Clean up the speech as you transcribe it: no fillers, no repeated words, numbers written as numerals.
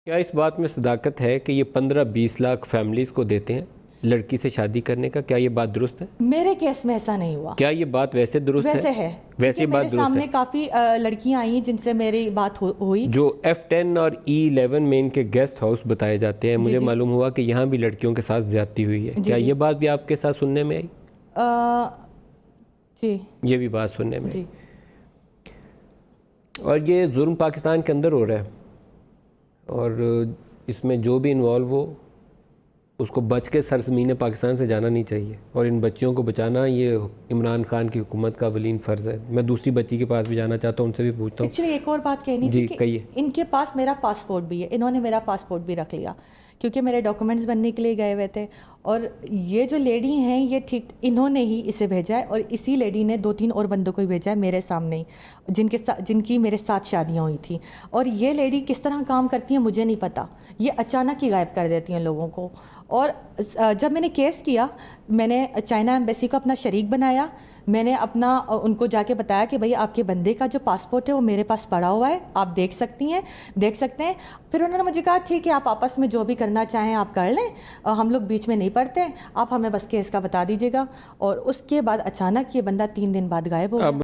کیا اس بات میں صداقت ہے کہ یہ 15-20 لاکھ فیملیز کو دیتے ہیں لڑکی سے شادی کرنے کا؟ کیا یہ بات درست ہے؟ میرے کیس میں ایسا نہیں ہوا. کیا یہ بات ویسے درست ہے؟ ویسے ہے. ویسے بات میرے سامنے کافی لڑکیاں آئی جن سے میری بات ہوئی. جو F10 اور E11 میں ان کے گیسٹ ہاؤس بتائے جاتے ہیں, مجھے معلوم ہوا کہ یہاں بھی لڑکیوں کے ساتھ زیادتی ہوئی ہے. کیا یہ بات بھی آپ کے ساتھ سننے میں آئی؟ جی, یہ بھی بات سننے میں. جی. اور یہ ظلم پاکستان کے اندر ہو رہا ہے, اور اس میں جو بھی انوالو ہو اس کو بچ کے سرزمین پاکستان سے جانا نہیں چاہیے, اور ان بچیوں کو بچانا یہ عمران خان کی حکومت کا اولین فرض ہے. میں دوسری بچی کے پاس بھی جانا چاہتا ہوں, ان سے بھی پوچھتا ہوں. ایکچولی ایک اور بات کہنی تھی کہ ان کے پاس میرا پاسپورٹ بھی ہے, انہوں نے میرا پاسپورٹ بھی رکھ لیا کیونکہ میرے ڈاکومنٹس بننے کے لیے گئے ہوئے تھے. اور یہ جو لیڈی ہیں یہ ٹھیک انہوں نے ہی اسے بھیجا ہے, اور اسی لیڈی نے 2-3 اور بندوں کو ہی بھیجا ہے میرے سامنے ہی, جن کی میرے ساتھ شادیاں ہوئی تھیں. اور یہ لیڈی کس طرح کام کرتی ہیں مجھے نہیں پتہ, یہ اچانک ہی غائب کر دیتی ہیں لوگوں کو. اور جب میں نے کیس کیا, میں نے چائنا ایمبیسی کو اپنا شریک بنایا. میں نے ان کو جا کے بتایا کہ بھئی آپ کے بندے کا جو پاسپورٹ ہے وہ میرے پاس پڑا ہوا ہے, آپ دیکھ سکتے ہیں. پھر انہوں نے مجھے کہا ٹھیک ہے, آپ آپس میں جو بھی کرنا چاہیں آپ کر لیں, ہم لوگ بیچ میں نہیں پڑتے, آپ ہمیں بس کیس کا بتا دیجیے گا. اور اس کے بعد اچانک یہ بندہ 3 دن بعد غائب ہو گیا.